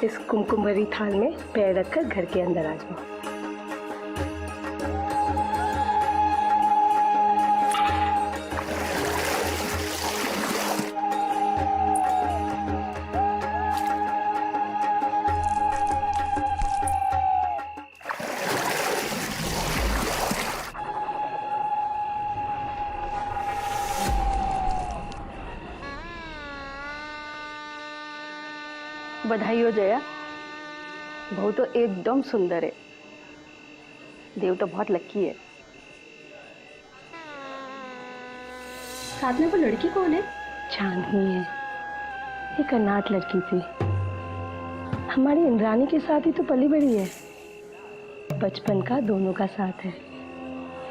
इस कुमकुम भरी थाल में पैर रखकर घर के अंदर आ जाओ। बधाई हो जया, बहू तो एकदम सुंदर है। देव तो बहुत लकी है। साथ में वो लड़की कौन है? चांदनी है, एक अनाथ लड़की थी। हमारी इंद्रानी के साथ ही तो पली बड़ी है। बचपन का दोनों का साथ है।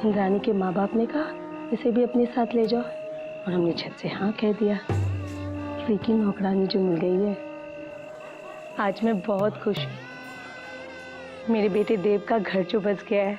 इंद्रानी के माँ बाप ने कहा इसे भी अपने साथ ले जाओ और हमने झट से हाँ कह दिया। लेकिन नौकरानी जो मिल गई है, आज मैं बहुत खुश हूँ। मेरे बेटे देव का घर जो बस गया है।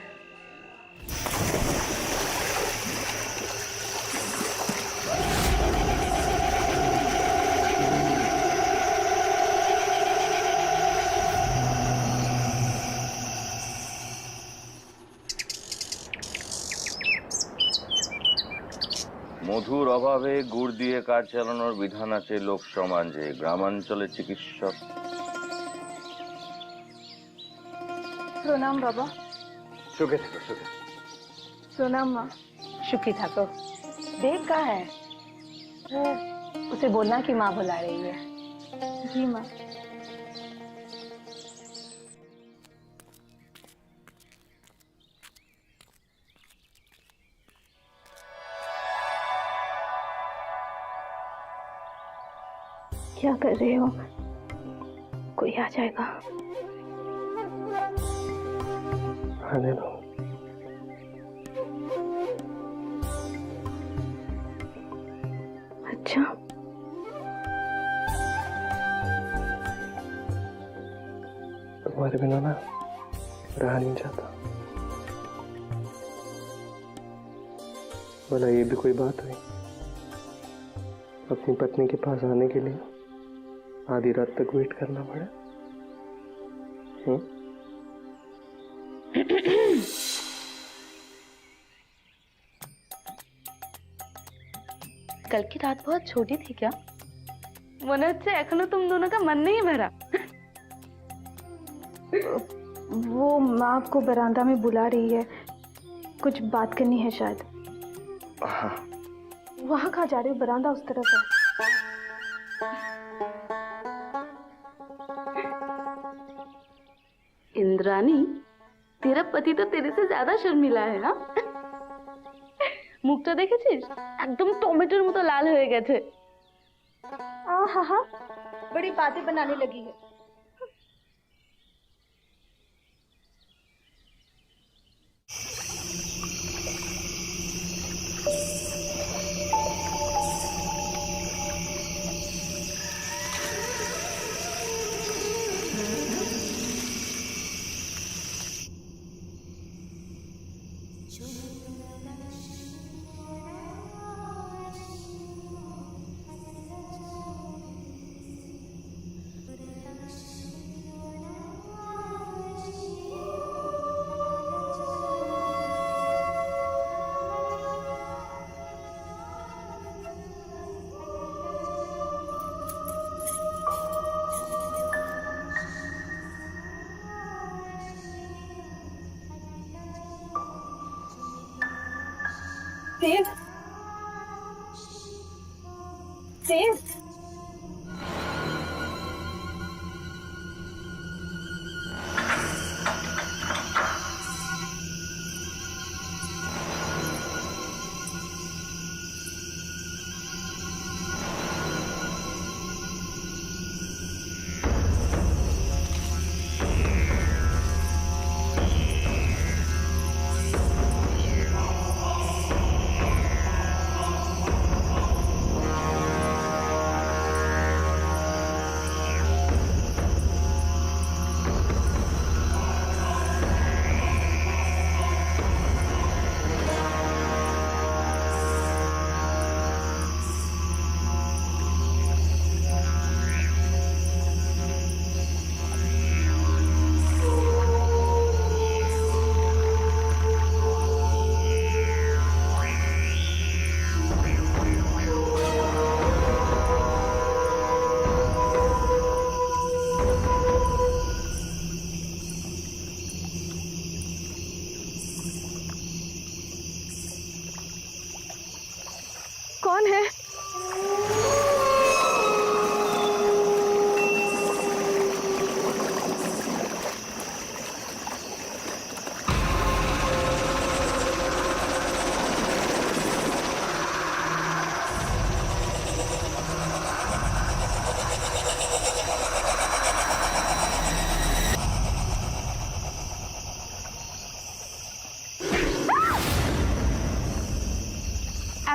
মধুর অভাবে গুড় দিয়ে কাজ চালানোর বিধান আছে লোক সমাজে। গ্রামাঞ্চলে চিকিৎসক। प्रणाम बाबा। सुखे थे सुखे। प्रणाम माँ। सुखी ठाकुर। देव कहाँ है? वो उसे बोलना कि माँ बुला रही है। जी माँ। क्या कर रहे हो? कोई आ जाएगा। आने दो। अच्छा, तुम्हारे बिना ना रहा नहीं जाता। बोला ये भी कोई बात हुई? अपनी पत्नी के पास आने के लिए आधी रात तक वेट करना पड़ा। कल की रात बहुत छोटी थी क्या? मने हच्छे एखनो तुम दोनों का मन नहीं भरा। वो माँ आपको बरामदा में बुला रही है, कुछ बात करनी है शायद। वहाँ कहाँ जा रही हो? बरामदा उस तरफ है। इंद्रानी, तेरा पति तो तेरे से ज्यादा शर्मिला है ना? मुखटा देखेছিস? एकदम टोमेटोर मतो लाल হয়ে গেছে। बड़ी बातें बनाने लगी है। देव, देव,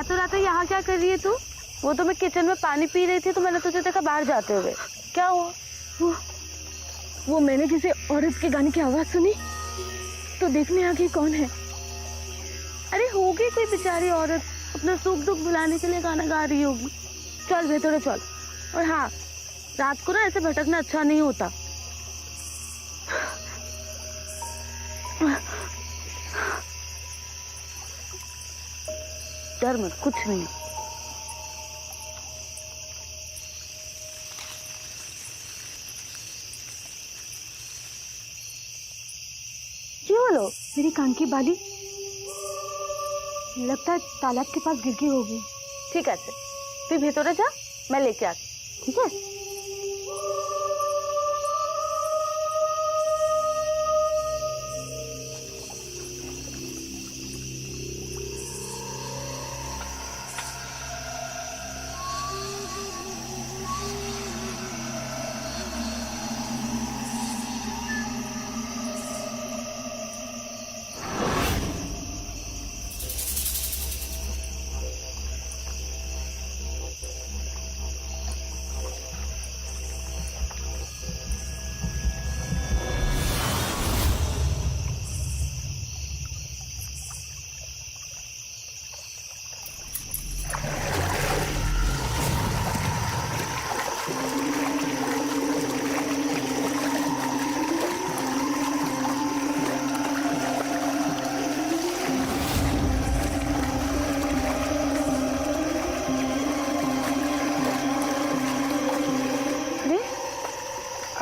रातों रात यहाँ क्या कर रही है तू? वो तो मैं किचन में पानी पी रही थी तो मैंने तुझे देखा बाहर जाते हुए। क्या हुआ? वो मैंने किसी औरत के गाने की आवाज सुनी तो देखने आ गई कौन है। अरे होगी कोई बेचारी औरत अपना सुख दुख भुलाने के लिए गाना गा रही होगी। चल भीतर चल। और हाँ, रात को ना ऐसे भटकना अच्छा नहीं होता। डर मत, कुछ नहीं। क्यों बोलो? मेरी कान की बाली लगता है तालाब के पास गिर गई होगी। ठीक है, तू भीतर जा, मैं लेके आती। ठीक है?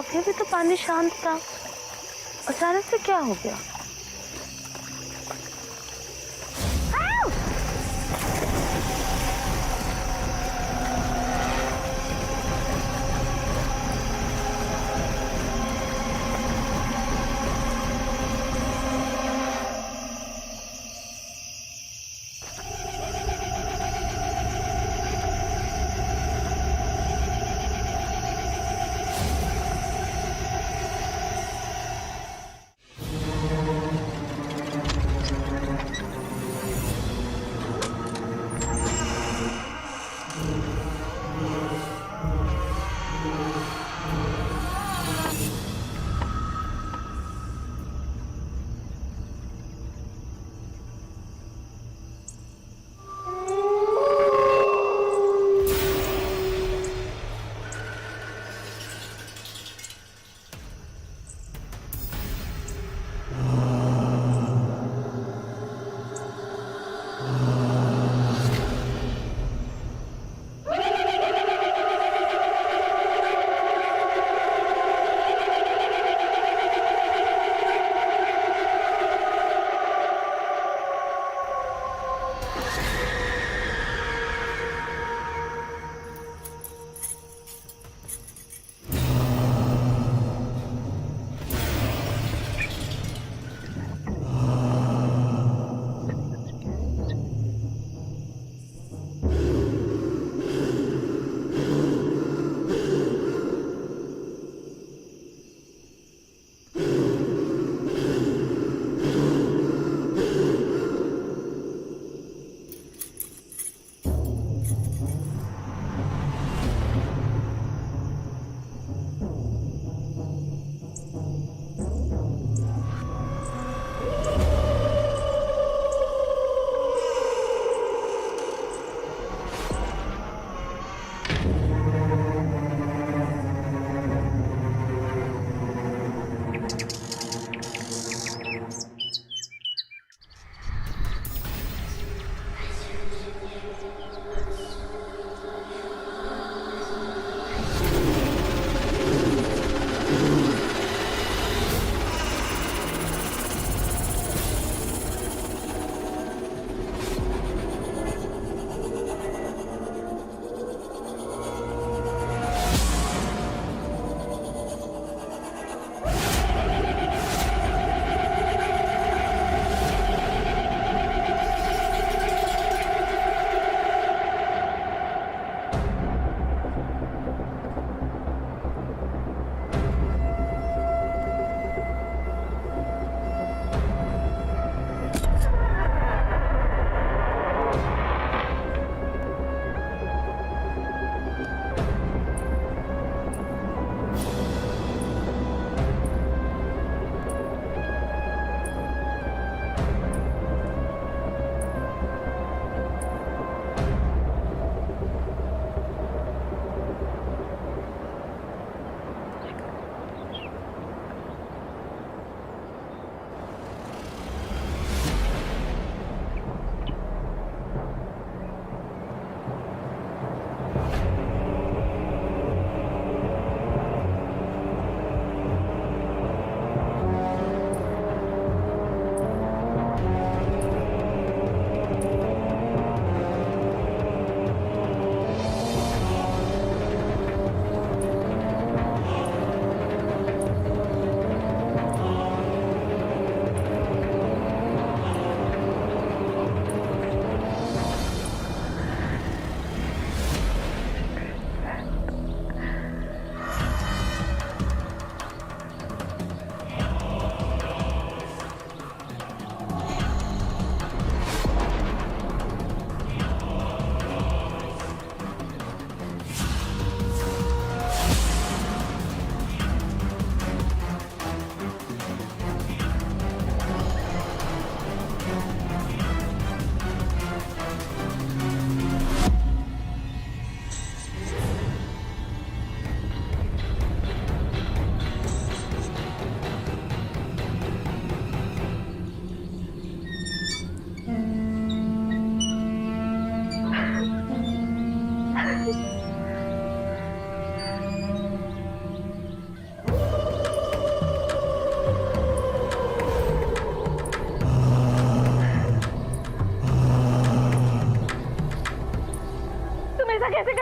अभी भी तो पानी शांत था, अचानक से क्या हो गया?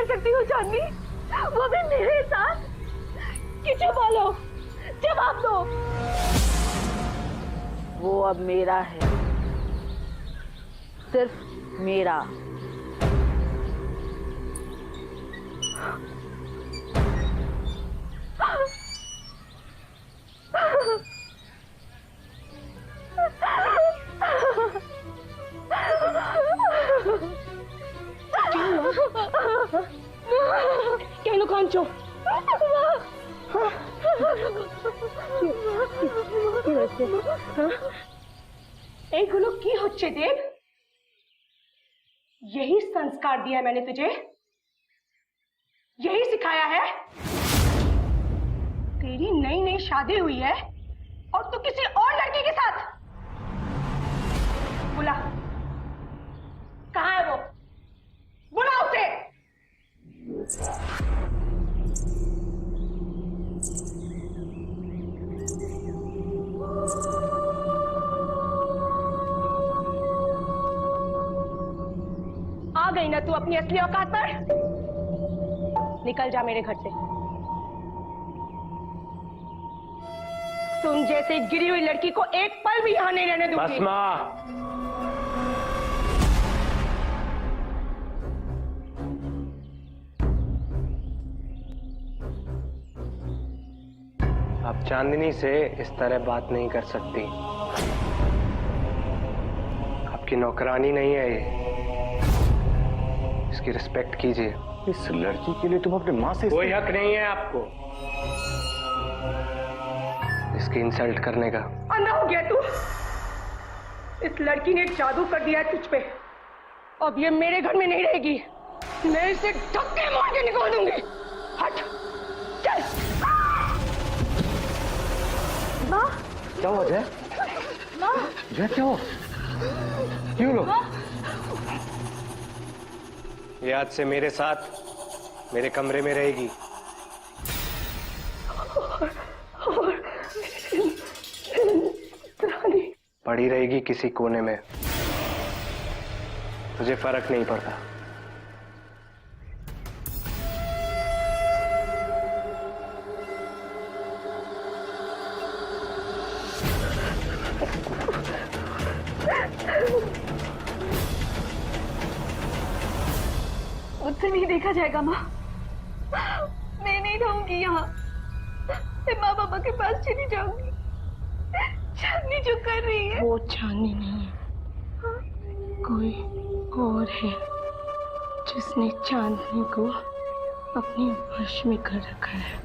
सकती हूँ चांदनी, वो भी मेरे साथ? किसे बोलो, जवाब दो। वो अब मेरा है, सिर्फ मेरा। কেন কাঁদছো? এইগুলো কি হচ্ছে দেব? यही संस्कार दिया मैंने तुझे, यही सिखाया है? तेरी नई नई शादी हुई है और तू किसी और लड़की के साथ। बुला, कहाँ है वो? बुला उसे। आ गई ना तू अपनी असली औकात पर? निकल जा मेरे घर से। तुम जैसे गिरी हुई लड़की को एक पल भी यहां नहीं रहने दूंगी। बस माँ, आप चांदनी से इस तरह बात नहीं कर सकती। आपकी नौकरानी नहीं है ये, इसकी रिस्पेक्ट कीजिए। इस लड़की के लिए तुम अपने माँ से कोई हक नहीं है आपको इसकी इंसल्ट करने का। अंधा हो गया तू? इस लड़की ने जादू कर दिया है तुझ पे। अब ये मेरे घर में नहीं रहेगी, मैं इसे धक्के मार के निकाल दूंगी। हट, चल। माँ, क्या हुआ जय? माँ, जय क्या हुआ? क्यों लो? ये आज से मेरे साथ मेरे कमरे में रहेगी। पड़ी रहेगी किसी कोने में, तुझे फर्क नहीं पड़ता। मुझसे नहीं देखा जाएगा माँ, मैं नहीं रहूंगी यहाँ। मैं माँ बाबा के पास चली जाऊंगी। चांदनी जो कर रही है वो चांदनी नहीं है, कोई और है जिसने चांदनी को अपने वश में कर रखा है।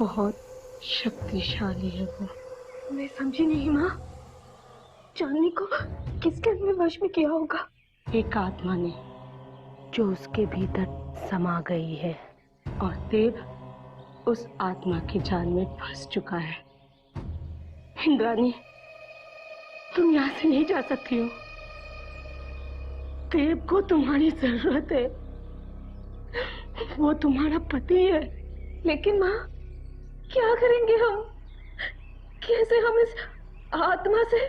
बहुत शक्तिशाली है वो। मैं समझी नहीं माँ, चांदनी को किसके अपने वश में किया होगा? एक आत्मा ने जो उसके भीतर समा गई है, और देव उस आत्मा की जाल में फंस चुका है। इंद्रानी, तुम यहाँ से नहीं जा सकती हो। देव को तुम्हारी जरूरत है, वो तुम्हारा पति है। लेकिन माँ, क्या करेंगे हम? कैसे हम इस आत्मा से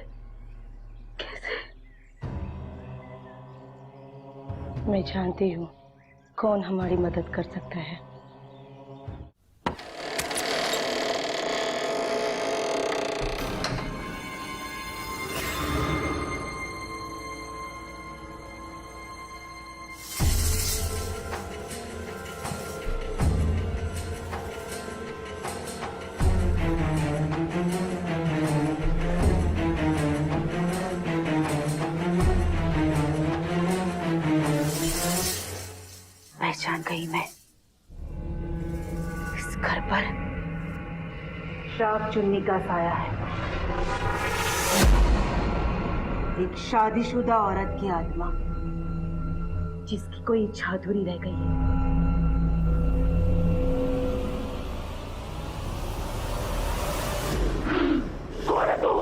कैसे? मैं जानती हूँ कौन हमारी मदद कर सकता है। पहचान गई मैं। इस घर पर श्राप चुन्नी का साया है। एक शादीशुदा औरत की आत्मा जिसकी कोई इच्छा अधूरी रह गई है। कौन है तू?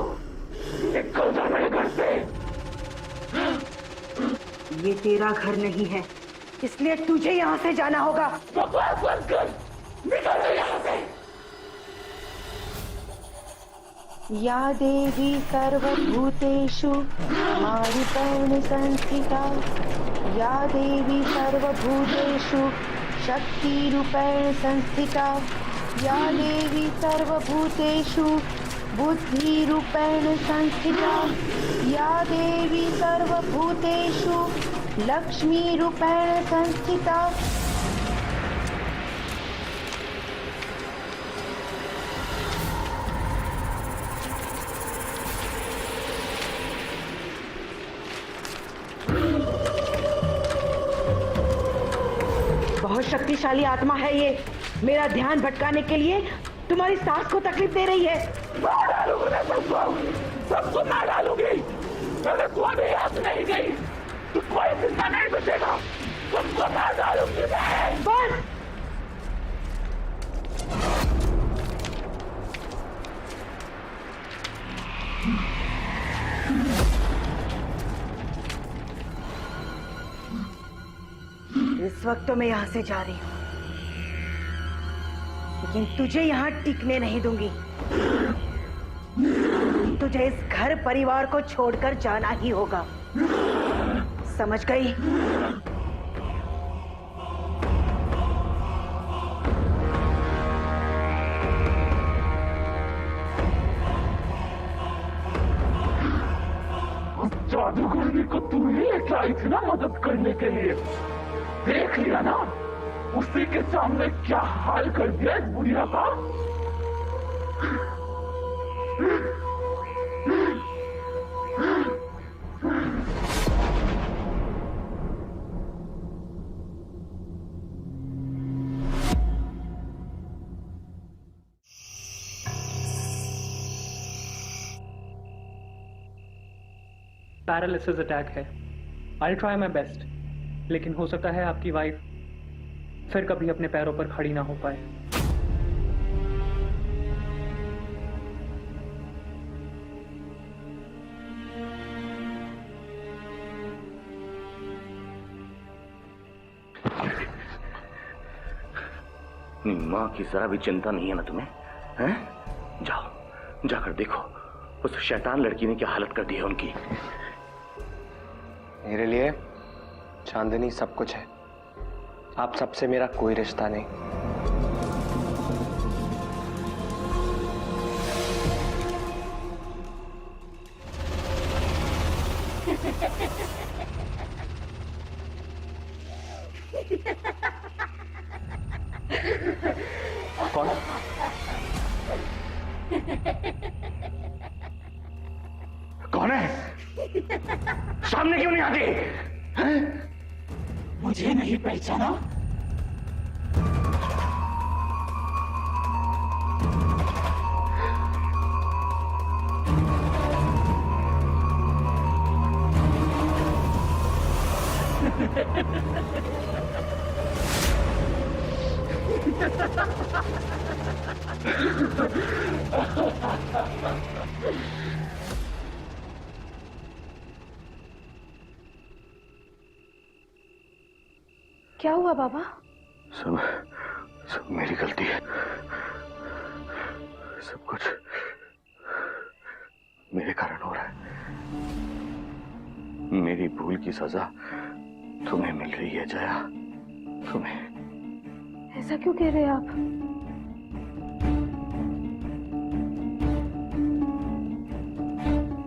निकल जा मेरे घर से। ये तेरा घर नहीं है, इसलिए तुझे यहाँ से जाना होगा। बकवास बंद कर, निकल जा यहाँ से। या देवी सर्वभूतेषु मारितौन संस्थिता या देवी सर्वभूतेषु शक्तिरूपेण संस्थिता या देवी सर्वभूतेषु बुद्धिरूपेण संस्थिता या देवी सर्वभूतेषु लक्ष्मीरूपेण संस्थिता। बहुत शक्तिशाली आत्मा है ये। मेरा ध्यान भटकाने के लिए तुम्हारी सास को तकलीफ दे रही है। मार डालूंगी मैं सबको मार डालूंगी। मैंने कोई भी हाथ नहीं दी, तुझको एक जिंदा नहीं बचेगा, सबको मार डालूंगी मैं। बस इस वक्त तो मैं यहां से जा रही हूं, लेकिन तुझे यहां टिकने नहीं दूंगी। तुझे इस घर परिवार को छोड़कर जाना ही होगा, समझ गई? उस जादूगरनी को तू ही लेकर आई थी ना मदद करने के लिए। देख लिया ना उसी के सामने क्या हाल कर दिया इस बुढ़िया का। पैरालिसिस अटैक है। आई ट्राई माई बेस्ट, लेकिन हो सकता है आपकी वाइफ फिर कभी अपने पैरों पर खड़ी ना हो पाए। अपनी माँ की जरा भी चिंता नहीं है ना तुम्हें? हैं? जाओ, जाकर देखो उस शैतान लड़की ने क्या हालत कर दी है उनकी। मेरे लिए चांदनी सब कुछ है। आप सबसे मेरा कोई रिश्ता नहीं। कौन? कौन है? सामने क्यों नहीं आती? हैं? मुझे नहीं पहचाना? क्या हुआ बाबा? सब सब मेरी गलती है। सब कुछ मेरे कारण हो रहा है। मेरी भूल की सजा तुम्हें मिल रही है जया, तुम्हें। ऐसा क्यों कह रहे हैं आप?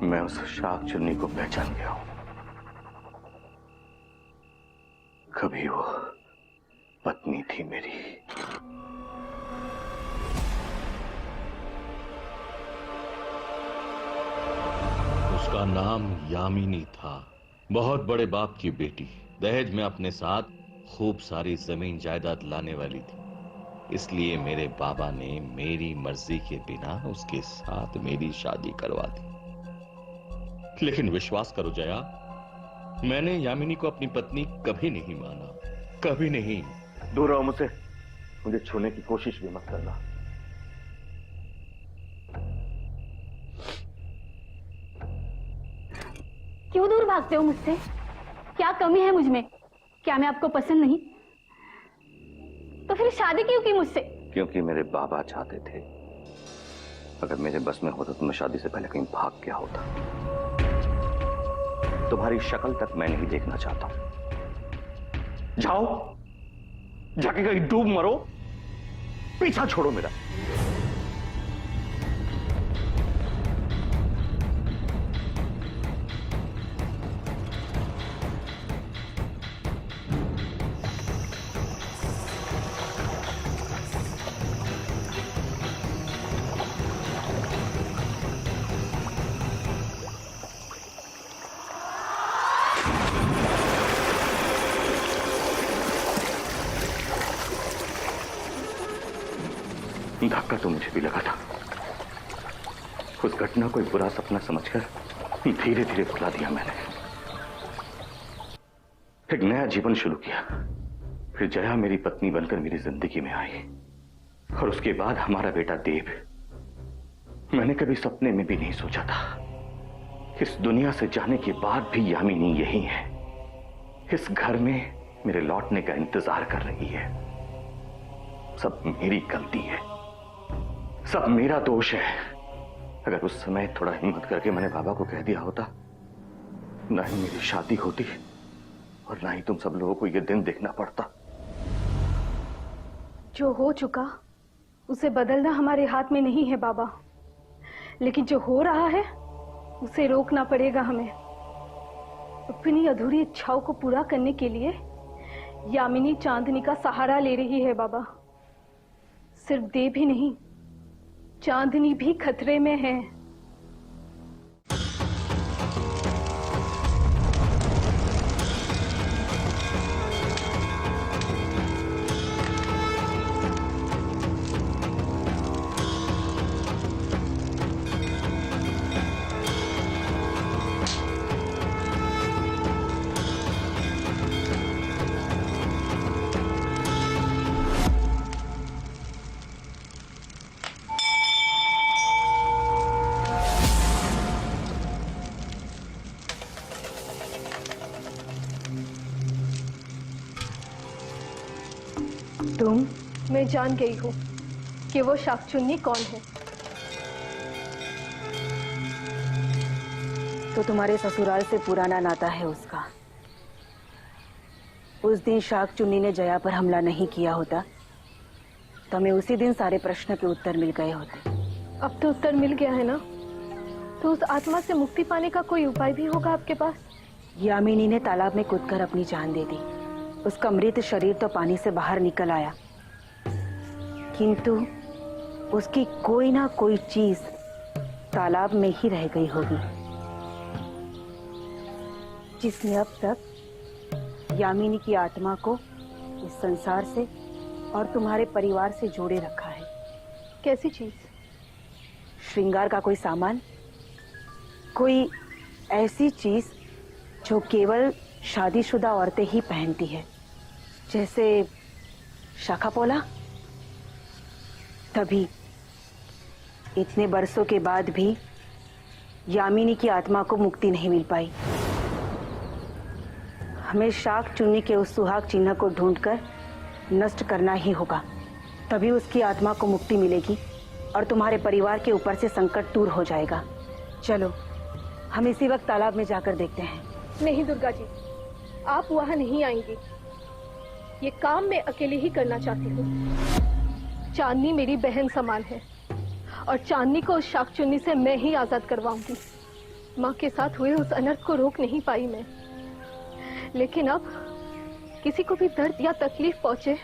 मैं उस शाक चुन्नी को पहचान गया हूं। कभी वो पत्नी थी मेरी। उसका नाम यामिनी था। बहुत बड़े बाप की बेटी, दहेज में अपने साथ खूब सारी जमीन जायदाद लाने वाली थी। इसलिए मेरे बाबा ने मेरी मर्जी के बिना उसके साथ मेरी शादी करवा दी। लेकिन विश्वास करो जया, मैंने यामिनी को अपनी पत्नी कभी नहीं माना, कभी नहीं। दूर रहो मुझसे, मुझे छूने की कोशिश भी मत करना। क्यों दूर भागते हो मुझसे? क्या कमी है मुझ में? क्या मैं आपको पसंद नहीं? तो फिर शादी क्यों की मुझसे? क्योंकि मेरे बाबा चाहते थे। अगर मेरे बस में होता तो मैं शादी से पहले कहीं भाग गया होता। तुम्हारी शक्ल तक मैं नहीं देखना चाहता हूं। जाओ, जाके कहीं डूब मरो, पीछा छोड़ो मेरा। धक्का तो मुझे भी लगा था। उस घटना को एक बुरा सपना समझकर धीरे धीरे भुला दिया मैंने। एक नया जीवन शुरू किया। फिर जया मेरी पत्नी बनकर मेरी जिंदगी में आई और उसके बाद हमारा बेटा देव। मैंने कभी सपने में भी नहीं सोचा था इस दुनिया से जाने के बाद भी यामिनी यही है, इस घर में मेरे लौटने का इंतजार कर रही है। सब मेरी गलती है, सब मेरा दोष है। अगर उस समय थोड़ा हिम्मत करके मैंने बाबा को कह दिया होता, ना ही मेरी शादी होती और ना ही तुम सब लोगों को यह दिन देखना पड़ता। जो हो चुका उसे बदलना हमारे हाथ में नहीं है बाबा, लेकिन जो हो रहा है उसे रोकना पड़ेगा हमें। अपनी अधूरी इच्छाओं को पूरा करने के लिए यामिनी चांदनी का सहारा ले रही है बाबा। सिर्फ देव ही नहीं, चांदनी भी खतरे में है। मैं जान गई हूँ कि वो शाकचुन्नी कौन है। तो तुम्हारे ससुराल से पुराना नाता है उसका। उस दिन शाकचुन्नी ने जया पर हमला नहीं किया होता तो हमें उसी दिन सारे प्रश्न के उत्तर मिल गए होते। अब तो उत्तर मिल गया है ना, तो उस आत्मा से मुक्ति पाने का कोई उपाय भी होगा आपके पास? यामिनी ने तालाब में कूदकर अपनी जान दे दी। उसका मृत शरीर तो पानी से बाहर निकल आया, किंतु उसकी कोई ना कोई चीज तालाब में ही रह गई होगी, जिसने अब तक यामिनी की आत्मा को इस संसार से और तुम्हारे परिवार से जोड़े रखा है। कैसी चीज? श्रृंगार का कोई सामान, कोई ऐसी चीज जो केवल शादीशुदा औरतें ही पहनती है, जैसे शाखापोला। तभी इतने बरसों के बाद भी यामिनी की आत्मा को मुक्ति नहीं मिल पाई। हमें शाकचुन्नी के उस सुहाग चिन्ह को ढूंढकर नष्ट करना ही होगा, तभी उसकी आत्मा को मुक्ति मिलेगी और तुम्हारे परिवार के ऊपर से संकट दूर हो जाएगा। चलो हम इसी वक्त तालाब में जाकर देखते हैं। नहीं दुर्गा जी, आप वहां नहीं आएंगी। ये काम मैं अकेले ही करना चाहती हूँ। चांदनी मेरी बहन समान है और चांदनी को उस शाकचुन्नी से मैं ही आजाद करवाऊंगी। माँ के साथ हुए उस अनर्थ को रोक नहीं पाई मैं, लेकिन अब किसी को भी दर्द या तकलीफ पहुंचे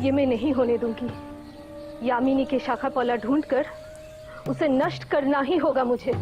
ये मैं नहीं होने दूंगी। यामिनी के शाखापोला ढूंढकर उसे नष्ट करना ही होगा मुझे।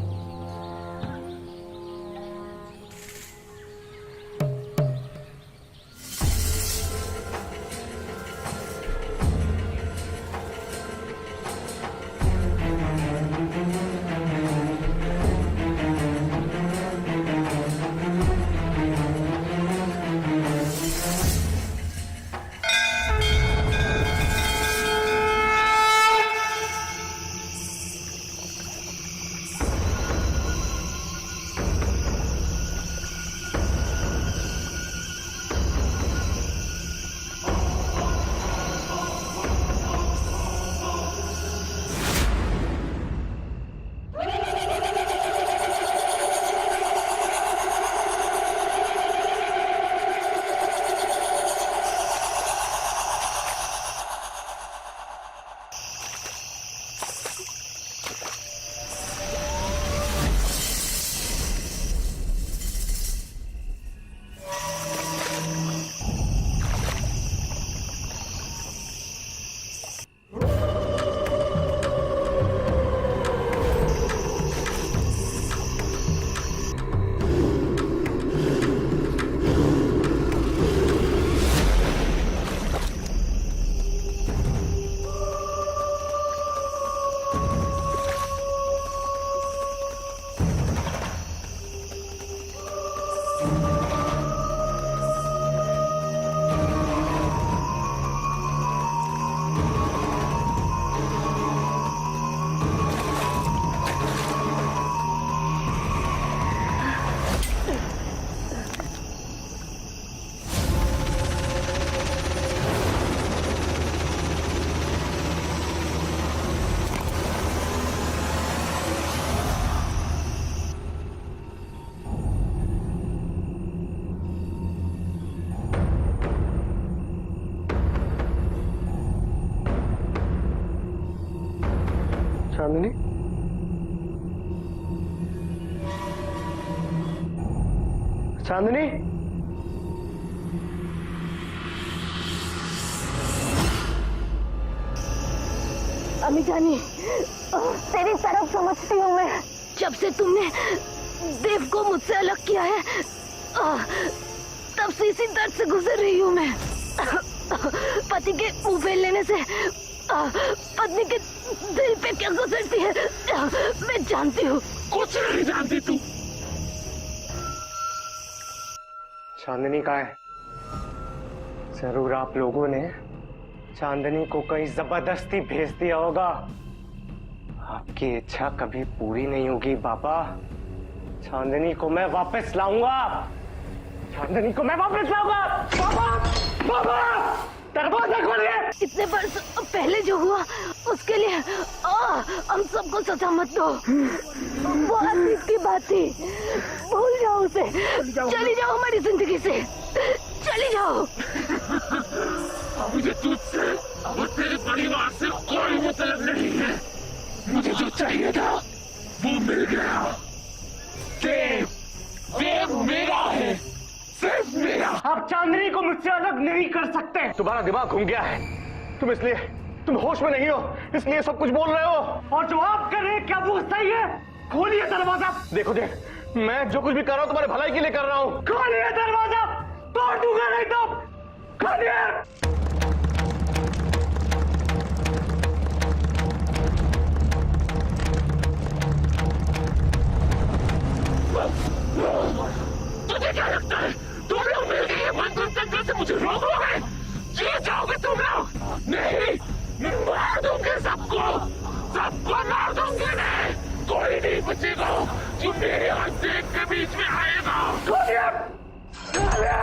चांदनी, चांदनी, अम्मी जानी, तेरी तरफ समझती हूँ मैं। जब से तुमने देव को मुझसे अलग किया है, तब से इसी दर्द से गुजर रही हूँ मैं। पति के मुंह फेर लेने से पत्नी के दिल पे क्या गुजरती है मैं जानती हूँ। कुछ नहीं जानती तू। चांदनी कहाँ है? जरूर आप लोगों ने चांदनी को कहीं जबरदस्ती भेज दिया होगा। आपकी इच्छा कभी पूरी नहीं होगी बाबा। चांदनी को मैं वापस लाऊंगा। चांदनी को मैं वापस लाऊंगा। बाबा, बाबा, दरवाजा खोलिए। इतने वर्ष पहले जो हुआ उसके लिए हम सबको सजा मत दो। वो अतीत की बात थी, भूल जाओ उसे। चली जाओ हमारी जिंदगी से, चली जाओ। मुझे तुझसे और तेरे परिवार से कोई मतलब नहीं है। मुझे जो चाहिए था वो मिल गया। देव, देव मेरा है, सिर्फ मेरा। आप चांदनी को मुझसे अलग नहीं कर सकते। तुम्हारा दिमाग घूम गया है। तुम होश में नहीं हो, इसलिए सब कुछ बोल रहे हो। और जो आप कर रहे हैं क्या वो सही है? खोलिए दरवाजा। देखो देव, मैं जो कुछ भी कर रहा हूँ तुम्हारे भलाई के लिए कर रहा हूँ। खोलिए दरवाजा, तोड़ दूंगा नहीं तो। खोलिए। तुझे क्या लगता है तुम लोग मिलकर ये बंधन तंत्र से मुझे रोकोगे? जीत जाओगे तुम लोग? नहीं, मार दूंगे सबको, सबको मार दूंगे। मैं कोई नहीं बचेगा जो मेरे और देव के बीच में आएगा। खोलिए, खोलिए।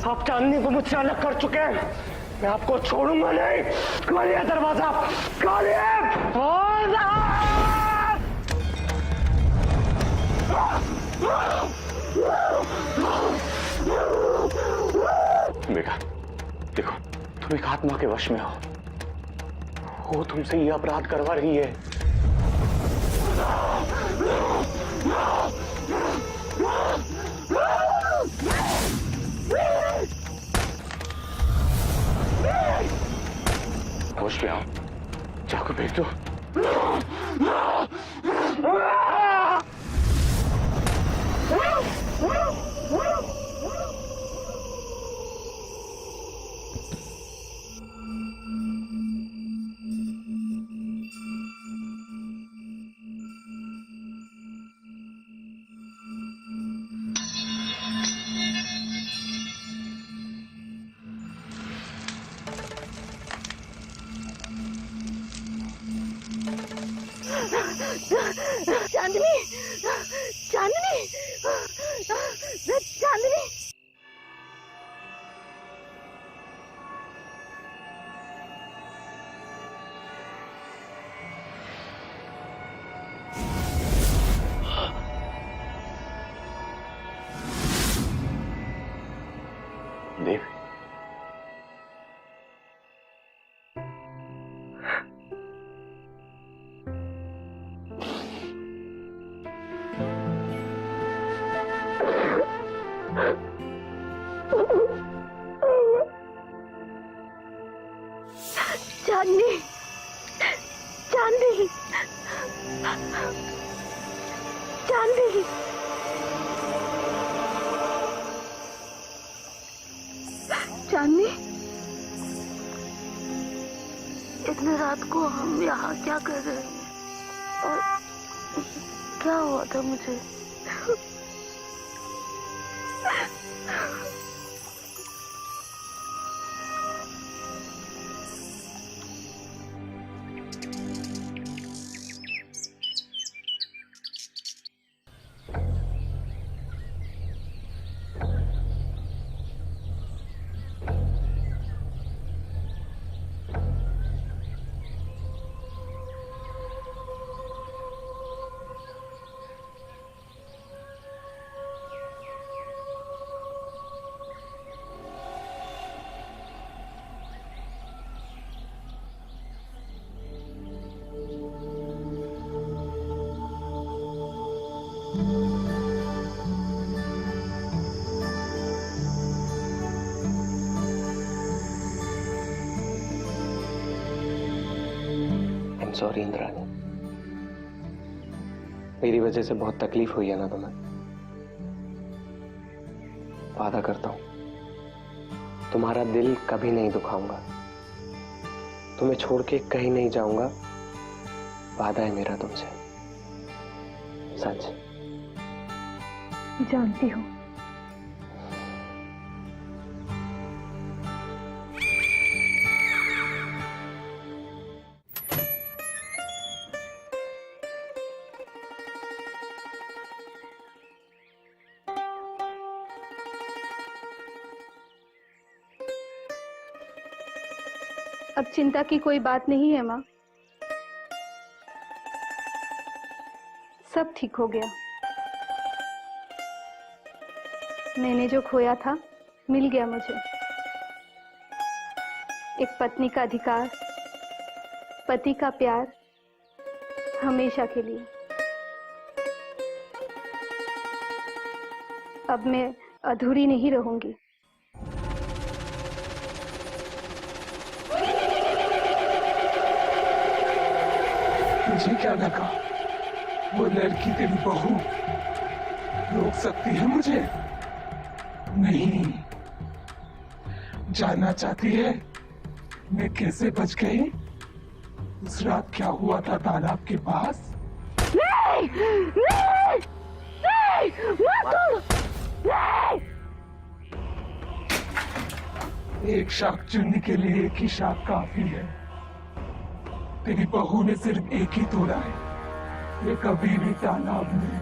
आप चांदनी को मुझसे अलग कर चुके हैं, मैं आपको छोड़ूंगा नहीं। खोलिए दरवाजा, खोलिए। बेटा देखो, तुम एक आत्मा के वश में हो। वो तुमसे ये अपराध करवा रही है। होश में आओ, चाकू भेज दो। चांदनी, चांदनी, चांदनी। देव, चांदनी, चांदनी, चांदनी। चांदनी, इतने रात को हम यहाँ क्या कर रहे हैं और क्या हुआ था मुझे? सॉरी इंद्रानी, मेरी वजह से बहुत तकलीफ हुई है ना तुम्हें। वादा करता हूं तुम्हारा दिल कभी नहीं दुखाऊंगा, तुम्हें छोड़ के कहीं नहीं जाऊंगा। वादा है मेरा तुमसे, सच। जानती हूँ। अब चिंता की कोई बात नहीं है माँ, सब ठीक हो गया। मैंने जो खोया था मिल गया मुझे। एक पत्नी का अधिकार, पति का प्यार, हमेशा के लिए। अब मैं अधूरी नहीं रहूंगी। मुझे क्या लगा वो लड़की तेरी बहू रोक सकती है मुझे? नहीं। जानना चाहती है मैं कैसे बच गई? उस रात क्या हुआ था तालाब के पास? नहीं, नहीं, नहीं, मत तोड़, नहीं। एक शाख चुनने के लिए एक ही शाख काफी है। तेरी बहू ने सिर्फ एक ही तोड़ा है, ये कभी भी तालाब में